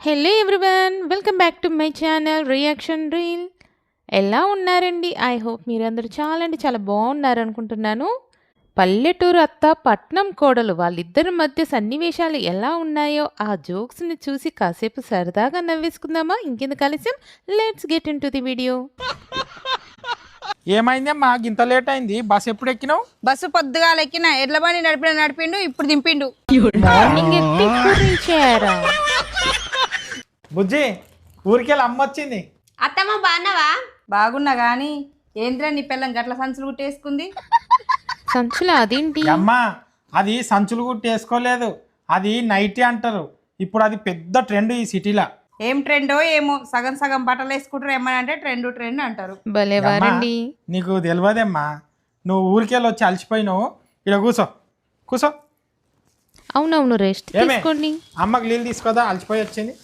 Hello everyone, welcome back to my channel reaction reel. ఎలా ఉన్నారండి? I hope మీరందరూ చాలా బాగున్నారు అనుకుంటున్నాను. పల్లెటూరు అత్త, పట్నం కోడలు వాళ్ళిద్దరి మధ్య సన్నివేశాలు ఎలా ఉన్నాయో ఆ జోక్స్ని చూసి కాసేపు సరదాగా నవ్వేసుకుందామా? ఇంకెందుకు ఆలస్యం, let's get in to the video. ఏమైందమ్మా ఇంత లేట్ అయింది? బస్ ఎప్పుడు ఎక్కినావు? బస్సు పొద్దుగాల ఎక్కిన ఎడ్ల బండి నడిపిండు ఇప్పుడు దింపిండు. మార్నింగ్ ఎత్తి ఇప్పుడు రీచ్ అయ్యారా? బుజ్జి, ఊరికెళ్ళి అమ్మ వచ్చింది. అత్తమ్మ బాగున్నావా? బాగున్నా గాని ఏంద్రా నీ పిల్లం గట్ల సంచులు కుట్టేసుకుంది. సంచుల అదేంటి? అమ్మా, అది సంచులు గుట్టి వేసుకోలేదు, అది నైటీ అంటారు. ఇప్పుడు అది పెద్ద ట్రెండ్ ఈ సిటీలో. ఏం ట్రెండో ఏమో, సగం సగం బట్టలు వేసుకుంటారు ఏమని అంటే ట్రెండ్ అంటారు. భలేవారండి. నీకు తెలియదేమ్మా, నువ్వు ఊరికెళ్ళి వచ్చి అలసిపోయినావు. ఇక్కడ కూసో కూసో. అవునవును, రెస్ట్ ఏమే తీసుకోండి. అమ్మకి నీళ్ళు తీసుకోదా, అలసిపోయి వచ్చింది.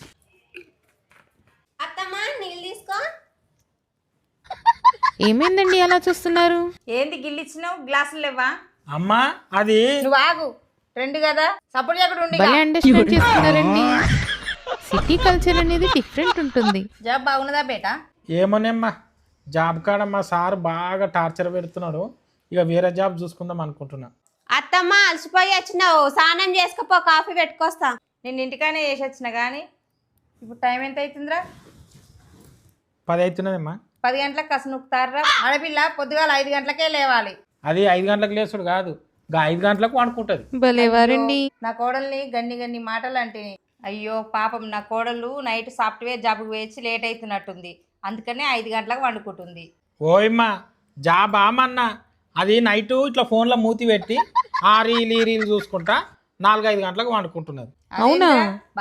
అత్తమ్మ నీళ్ళు తీసుకో. ఏమైందండి అలా చూస్తున్నారు? ఏంది గిల్లిచ్చినావు? గ్లాసులు లేవా? అమ్మా అది నువ్వు ఆగు, ట్రెండ్ కదా, సపోర్ట్ చేయకుండా ఉండి. భలే అండర్స్టాండ్ చేస్తున్నారండి. సిటీ కల్చర్ అనేది డిఫరెంట్ ఉంటుంది. జాబ్ బాగున్నదా బేటా? ఏమోనేమ్మా, జాబ్ కాడ మా సార్ బాగా టార్చర్ పెడుతున్నాడు. ఇక వేరే జాబ్ చూసుకుందాం అనుకుంటున్నా. అత్తమ్మ అలసిపోయి వచ్చినావు, స్నానం చేసుకపో, కాఫీ పెట్టుకొస్తా. నేను ఇంటికానే చేసి వచ్చిన కానీ ఇప్పుడు టైం ఎంత అవుతుందిరా? 10 అవుతున్నదమ్మా. 10 గంటలకు కసు నొక్కుతారా? ఆడపిల్ల పొద్దుగాల 5 గంటలకే లేవాలి. అది 5 గంటలకు లేచుడు కాదు, 5 గంటలకు వండుకుంటుంది. భలేవారండి. నా కోడల్ని గన్ని మాటలు అంటే, అయ్యో పాపం నా కోడలు నైట్ సాఫ్ట్వేర్ జాబ్కి వేసి లేట్ అవుతున్నట్టుంది, అందుకనే 5 గంటలకు వండుకుంటుంది. ఓయమ్మా, జాబ్ ఆమన్నా అది నైట్ ఇట్లా ఫోన్లో మూతి పెట్టి ఆ రీల్ చూసుకుంటా 4-5 గంటలకు వండుకుంటున్నది. అవునా?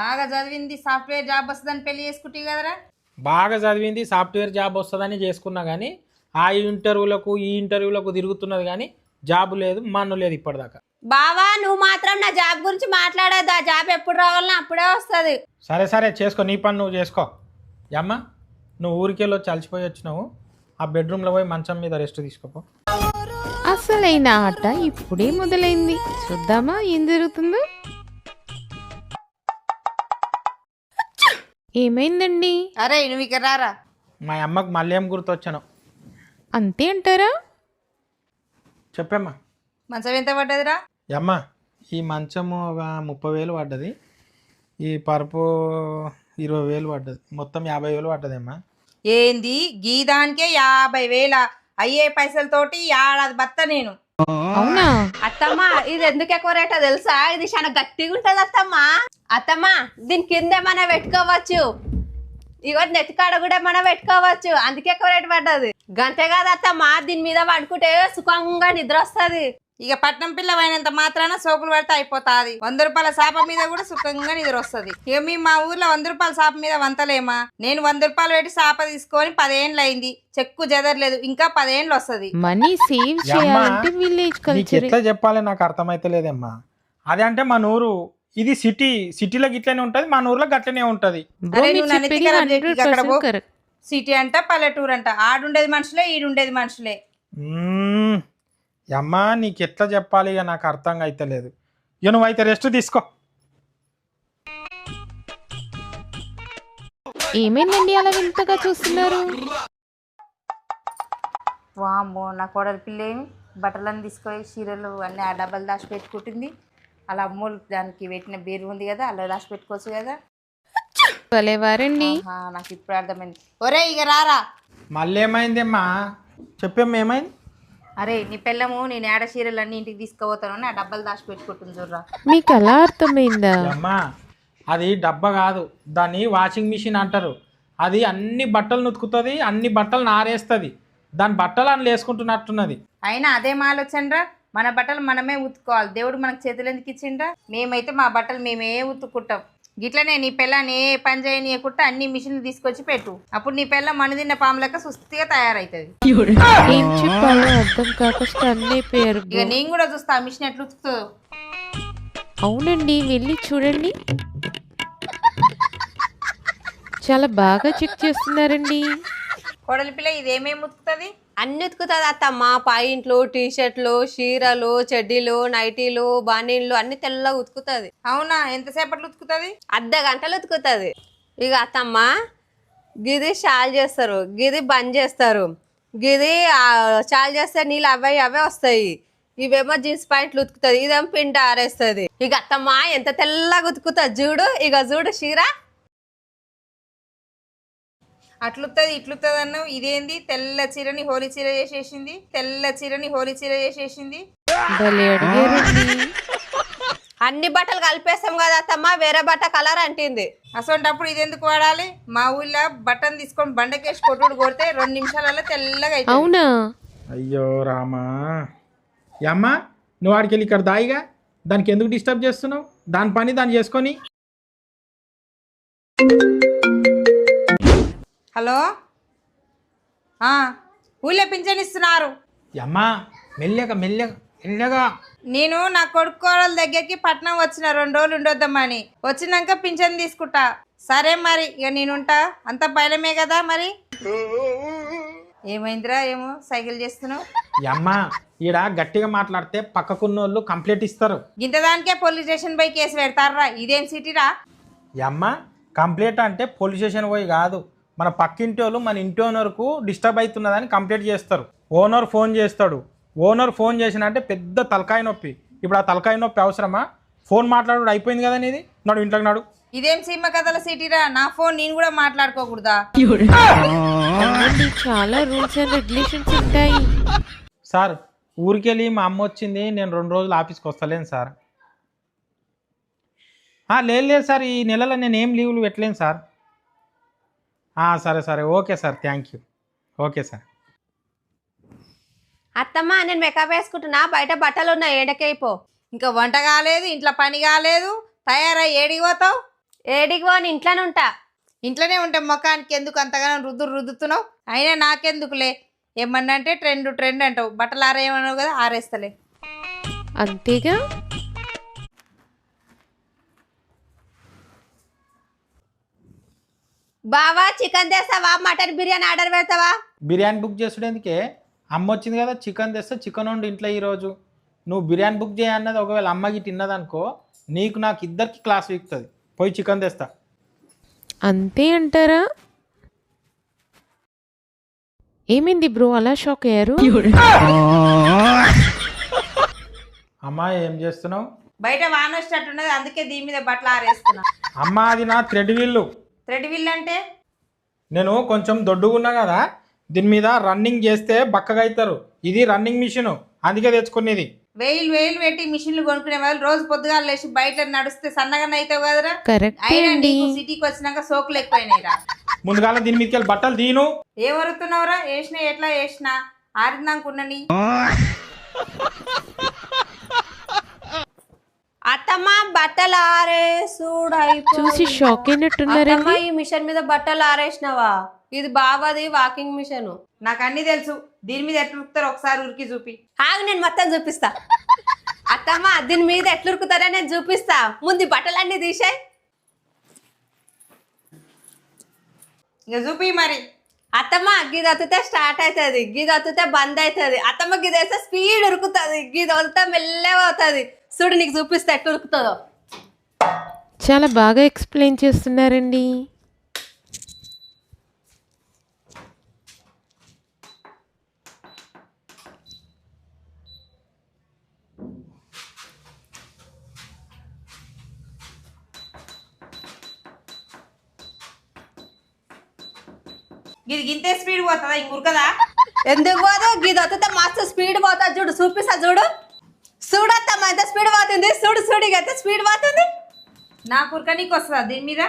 బాగా చదివింది, సాఫ్ట్వేర్ జాబ్ వస్తుందని పెళ్లి చేసుకుంటే కదరా. బాగా చదివింది, సాఫ్ట్వేర్ జాబ్ వస్తుందని చేసుకున్నా కానీ ఆ ఇంటర్వ్యూలకు ఈ ఇంటర్వ్యూలకు తిరుగుతున్నది కానీ జాబ్ లేదు, మన్ను లేదు ఇప్పటిదాకా. బావా, నువ్వు మాత్రం నా జాబ్ గురించి మాట్లాడద్దు. ఆ జాబ్ ఎప్పుడు రావాలన్నా అప్పుడే వస్తుంది. సరే చేసుకో, నీ పని నువ్వు చేసుకో. అమ్మ, నువ్వు ఊరికెళ్ళి వచ్చి అలసిపోయి వచ్చినావు, ఆ బెడ్రూమ్లో పోయి మంచం మీద రెస్ట్ తీసుకోపో. అసలైన ఆట ఇప్పుడే మొదలైంది. చూద్దామా ఏం జరుగుతుందో. ఏమైందండి? అరే నువ్వు ఇక్కడ రారా. మా అమ్మకు మళ్ళీ ఏం గుర్తొచ్చాను అంతే అంటారా? చెప్పమ్మా. మంచం ఎంత పడ్డదిరా? అమ్మ, ఈ మంచము ఒక 30,000 పడ్డది, ఈ పరుపు 20,000 పడ్డది, మొత్తం 50,000 పడ్డదమ్మా. ఏంది గీదానికే 50,000? అయ్యే పైసలతోటి ఏడాది బత్త నేను. అవునా? అత్తమ్మ, ఇది ఎందుకు ఎక్కువ రేటో తెలుసా? ఇది చాలా గట్టిగా ఉంటది అత్తమ్మ. అత్తమ్మ, దీని కింద మనం పెట్టుకోవచ్చు, ఇగో నెత్తికాడ కూడా మనం పెట్టుకోవచ్చు, అందుకే ఎక్కువ రేటు పడ్డది. గంతే కాదు అత్తమ్మ, దీని మీద పడుకుంటే సుఖంగా నిద్ర వస్తుంది. ఇక పట్నం పిల్ల అయినంత మాత్రాన సోపులు పడితే అయిపోతాది. 100 రూపాయల సాప మీద కూడా సుఖంగా నిద్ర వస్తుంది. ఇక మీ మా ఊర్లో 100 రూపాయల సాప మీద వంతలేమా? నేను 100 రూపాయలు పెట్టి సాప తీసుకొని 10 ఏండ్లు అయింది, చెక్కు జదరలేదు, ఇంకా 10 ఏండ్లు వస్తుంది. మనీ సేవ్ చేయాలంటే విలేజ్ నీకు కల్చర్. ఎట్లా చెప్పాలి, నాకు అర్థమైతే లేదమ్మా. అదే అంటే మన ఊరు ఇది సిటీలో గిట్లనే ఉంటది, మన ఊర్లో గట్లనే ఉంటది. అరే నువ్వు నన్ను ఎత్తికరా చెప్పి అక్కడ పో. సిటీ అంట పల్లెటూరు అంట, ఆడుండేది మనుషులే ఈడుండేది మనుషులే. అమ్మా, నీకు ఎట్లా చెప్పాలి, ఇక నాకు అర్థంగా అయితే లేదు. ఇక నువ్వైతే రెస్ట్ తీసుకో. ఏమైందండి అలా వింతగా చూస్తున్నారు? వామ్మో, నా కోడలి పిల్ల ఏమి బట్టలన్నీ తీసుకొని చీరలు అన్నీ ఆ డబ్బలు దాచి పెట్టుకుంటుంది. అలా అమ్మోలు దానికి పెట్టిన బీరు ఉంది కదా, అలా దాచి పెట్టుకోవచ్చు కదా. భలేవారండి. నాకు ఇప్పుడు అర్థమైంది. ఒరే ఇక రారా. మళ్ళీ ఏమైందమ్మా? చెప్పేమ్మా ఏమైంది? అరే నీ పిల్లము నేను ఏడ చీరలు అన్నీ ఇంటికి తీసుకుపోతాను అని ఆ డబ్బలు దాచి పెట్టుకుంటుంది చూడరా. మీకు అలా అర్థమైందా? అమ్మా, అది డబ్బా కాదు, దాన్ని వాషింగ్ మిషన్ అంటారు. అది అన్ని బట్టలు నుతుకుతుంది, అన్ని బట్టలు నారేస్తుంది, దాని బట్టలు అని వేసుకుంటున్నట్టున్నది. అయినా అదేం ఆలోచనరా, మన బట్టలు మనమే ఉతుక్కోవాలి, దేవుడు మనకు చేతులు ఎందుకు ఇచ్చిండ్రా? మేమైతే మా బట్టలు మేమే ఉతుక్కుంటాం. గిట్లనే నీ పిల్లని ఏ పని చేయనీయకుండా అన్ని మిషన్లు తీసుకొచ్చి పెట్టు, అప్పుడు నీ పిల్ల మనుదిన్న పాము లెక్క సుస్థిగా తయారవుతుంది. ఏం చెప్పాలో అర్థం కాక స్టన్ అయిపోయారు. ఇక నేను కూడా చూస్తా ఆ మిషన్ ఎట్లా ఉతుకుతుందో. అవునండి, వెళ్ళి చూడండి. చాలా బాగా చెక్ చేస్తున్నారండి. కోడలి పిల్ల ఇదేమేమి ఉతుకుతుంది? అన్ని ఉతుకుతుంది అత్తమ్మ. పాయింట్లు, టీషర్ట్లు, చీరలు, చెడ్డీలు, నైటీలు, బానీళ్ళు అన్ని తెల్లగా ఉతుకుతుంది. అవునా? ఎంతసేపట్లో ఉతుకుతుంది? అర్ధ గంటలు ఉతుకుతుంది. ఇక అత్తమ్మ గిది షాల్ చేస్తారు, గిది బంద్ చేస్తారు, గిది షాల్ చేస్తే నీళ్ళు అవే వస్తాయి, ఇవేమో జీన్స్ ప్యాంట్లు ఉతుకుతుంది, ఇదేమో పిండి ఆరేస్తుంది. ఇక అత్తమ్మ ఎంత తెల్లగా ఉతుకుతుంది చూడు. ఇక చూడు చీర అట్లుతుంది ఇట్లుతుంది అన్నావు, ఇదేంది తెల్ల చీరని హోలీ చీర చేసేసింది, తెల్ల చీరని హోలీ చీర చేసేసింది. భలే అడిగారండి. అన్ని బట్టలు కలిపేస్తాం కదా అత్తమ్మ, వేరే బట్ట కలర్ అంటింది. అసొంటప్పుడు ఇదెందుకు వాడాలి? మా ఊళ్ళో బటన్ తీసుకొని బండకేసి కొట్టుడు కొడితే 2 నిమిషాలలో తెల్లగా అవుతుంది. అవునా? అయ్యో రామా. అమ్మ నువ్వు ఆడికి వెళ్ళి ఇక్కడ దాయిగా, దానికి ఎందుకు డిస్టర్బ్ చేస్తున్నావు? దాని పని దాన్ని చేసుకొని. హలో, ఊళ్ళో పింఛన్ ఇస్తున్నారు. అమ్మా మెల్లగా మెల్లగా మెల్లగా. నేను నా కొడుకోళ్ళ దగ్గరికి పట్నం వచ్చిన 2 రోజులు ఉండొద్దామని, వచ్చినాక పింఛన్ తీసుకుంటా. సరే మరి ఇక నేనుంటా, అంత బయలమే కదా. మరి ఏమైందిరా, ఏమో సైకిల్ చేస్తున్నావు? అమ్మా ఈడ గట్టిగా మాట్లాడితే పక్కకున్న వాళ్ళు కంప్లైంట్ ఇస్తారు. ఇంతదానికే పోలీస్ స్టేషన్ పోయి కేసు పెడతారా? ఇదేం సిటీరా? అమ్మ కంప్లైంట్ అంటే పోలీస్ స్టేషన్ పోయి కాదు, మన పక్కింటి వాళ్ళు మన ఇంటి ఓనర్కు డిస్టర్బ్ అవుతున్నదని కంప్లైంట్ చేస్తారు. ఓనర్ ఫోన్ చేస్తాడు, ఓనర్ ఫోన్ చేసిన అంటే పెద్ద తలకాయ నొప్పి. ఇప్పుడు ఆ తలకాయ నొప్పి అవసరమా? ఫోన్ మాట్లాడు అయిపోయింది కదా నీది, నాడు ఇంట్లోకి నాడు. ఇదేం సినిమా కథల సిటీరా? నా ఫోన్ నేను కూడా మాట్లాడుకోకూడదా? అవునండి, చాలా రూల్స్ అండ్ రెగ్యులేషన్స్ ఉంటాయి. సార్ ఊరికెళ్ళి మా అమ్మ వచ్చింది, నేను 2 రోజులు ఆఫీస్కి వస్తలేను సార్. లేదు సార్, ఈ నెలలో నేను ఏం లీవులు పెట్టలేను సార్. సరే సరే okay sir, thank you. Okay sir. అత్తమ్మ నేను మేకప్ వేసుకుంటున్నా, బయట బట్టలు ఉన్నాయి, ఏడకైపో. ఇంకా వంట కాలేదు, ఇంట్లో పని కాలేదు, తయారై ఏడికి పోతావు? ఏడికి పోని ఇంట్లోనే ఉంటా. ఇంట్లోనే ఉంటే ముఖానికి ఎందుకు అంతగానో రుద్దుతున్నావు? అయినా నాకెందుకులే, ఏమన్నా అంటే ట్రెండ్ అంటావు. బట్టలు ఆరేయమన్నావు కదా, ఆరేస్తలే. అంతేగా. బావా చికెన్ తెస్తావా, మటన్ బిర్యానీ ఆర్డర్ పెడతావా? బిర్యానీ బుక్ చేసుడేందుకే? అమ్మ వచ్చింది కదా, చికెన్ తెస్తే చికెన్ వండు ఇంట్లో ఈరోజు. నువ్వు బిర్యానీ బుక్ చేయన్నది ఒకవేళ అమ్మకి తిన్నదనుకో, నీకు నాకు ఇద్దరికి క్లాస్ వీక్తుంది. పోయి చికెన్ తెస్తా. అంతే అంటారా? ఏమైంది బ్రో అలా షాక్ అయ్యారు? అమ్మా ఏం చేస్తున్నావు? బయట వాన వచ్చేటట్టున్నది, అందుకే దీని మీద బట్టలు ఆరేస్తున్నా. అమ్మ అది నా థ్రెడ్ వీల్లు. థ్రెడ్ విల్ అంటే? నేను కొంచెం దొడ్డుగున్నా కదా, దీని మీద రన్నింగ్ చేస్తే బక్కగా అవుతారు. ఇది రన్నింగ్ మిషన్, అందుకే తెచ్చుకునేది. వేలు పెట్టి మిషన్లు కొనుక్కునే వాళ్ళు రోజు పొద్దుగాలు లేచి బయట నడిస్తే సన్నగా అవుతావు కదరా. కరెక్ట్ అయినా అండి. నీకు సిటీకి వచ్చినాక సోకులు ఎక్కువైనాయిరా. ముందుగాల దీని మీదకి వెళ్ళి బట్టలు తీను. ఏం వరుతున్నావురా? వేసినా ఎట్లా వేసినా ఆరినాకున్నని. అత్తమ్మ బట్టలు చూసి షాక్ అయినట్టున్నారండి. ఈ మిషన్ మీద బట్టలు ఆరేసినావా? ఇది బాబాది వాకింగ్ మిషన్. నాకు అన్ని తెలుసు, దీని మీద ఎట్లా ఉరుకుతారో ఒకసారి ఉరికి చూపి. ఆగు, నేను మొత్తం చూపిస్తా. అత్తమ్మ దీని మీద ఎట్లా ఉరుకుతారో నేను చూపిస్తా. ముందు బట్టలన్నీ తీసాయి, ఇక చూపి మరి. అత్తమ్మ గిది వత్తితే స్టార్ట్ అవుతుంది, గిది వత్తితే బంద్ అవుతుంది. అత్తమ్మ గిది వేస్తే స్పీడ్ ఉరుకుతుంది, గిది వదిలితే మెల్లగా అవుతుంది. చూడు నీకు చూపిస్తా ఎట్లా ఉరుకుతుందో. చాలా బాగా ఎక్స్ప్లెయిన్ చేస్తున్నారండి. ఇది గింతే స్పీడ్ పోతుందా? ఇంక ఉరకదా? ఎందుకు పోదు? గిది వత్తితే మస్తు స్పీడ్ పోతుంది. చూడు చూపిస్తా, చూడు చూడత్తమ్మ ఎంత స్పీడ్ పోతుంది. చూడు చూడు ఇక ఎంత స్పీడ్ పోతుంది. నాకు ఉరక నీకు వస్తుందా దీని మీద?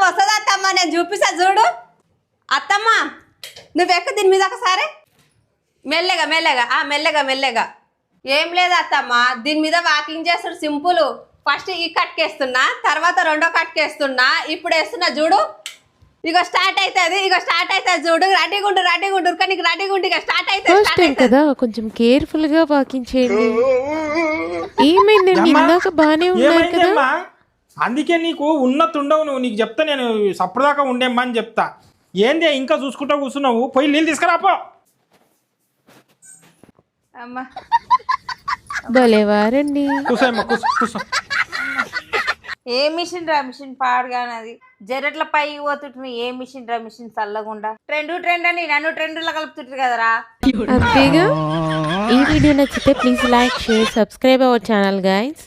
వస్తుంది అత్తమ్మ, నేను చూపిస్తా చూడు. అత్తమ్మ నువ్వెక్క దీని మీద ఒకసారి, మెల్లగా మెల్లగా మెల్లగా. ఏం లేదు అత్తమ్మ, దీని మీద వాకింగ్ చేస్తాడు సింపుల్. ఫస్ట్ ఈ కట్కేస్తున్నా, తర్వాత 2వ కట్కేస్తున్నా, ఇప్పుడు వేస్తున్నా చూడు. ఇక స్టార్ట్ అవుతుంది, చూడు. రెడీగా ఉండు నీకు రెడీగా ఉండు. ఇక స్టార్ట్ ఫస్ట్ టైం అవుతుంది. కదా, కొంచెం కేర్ఫుల్ గా వాకింగ్ చేయండి. ఏమైందండి? ఇందాక బానే ఉన్నారు కదా. ఏమైందమ్మా? అందుకే నీకు ఉన్నతుండవు. నువ్వు నీకు చెప్తా, నేను సప్పుడుదాకా ఉండేమ్మా అని చెప్తా. ఏంది ఇంకా చూసుకుంటా కూర్చున్నావు? పోయి నీళ్ళు తీసుకురాపో. అమ్మా భలేవారండి. కూర్చోమ్మా, కూర్చో. ఏ మిషన్ రా మిషన్ పాడుగానది జరట్ల పైకి పోతుంటుంది. ఏ మిషన్ రా మిషన్ చల్లకుండా ట్రెండ్ అని నన్ను ట్రెండ్లో కలుపుతుంటారు కదరా. అంతేగా. ఈ వీడియో నచ్చితే please like share subscribe our channel guys.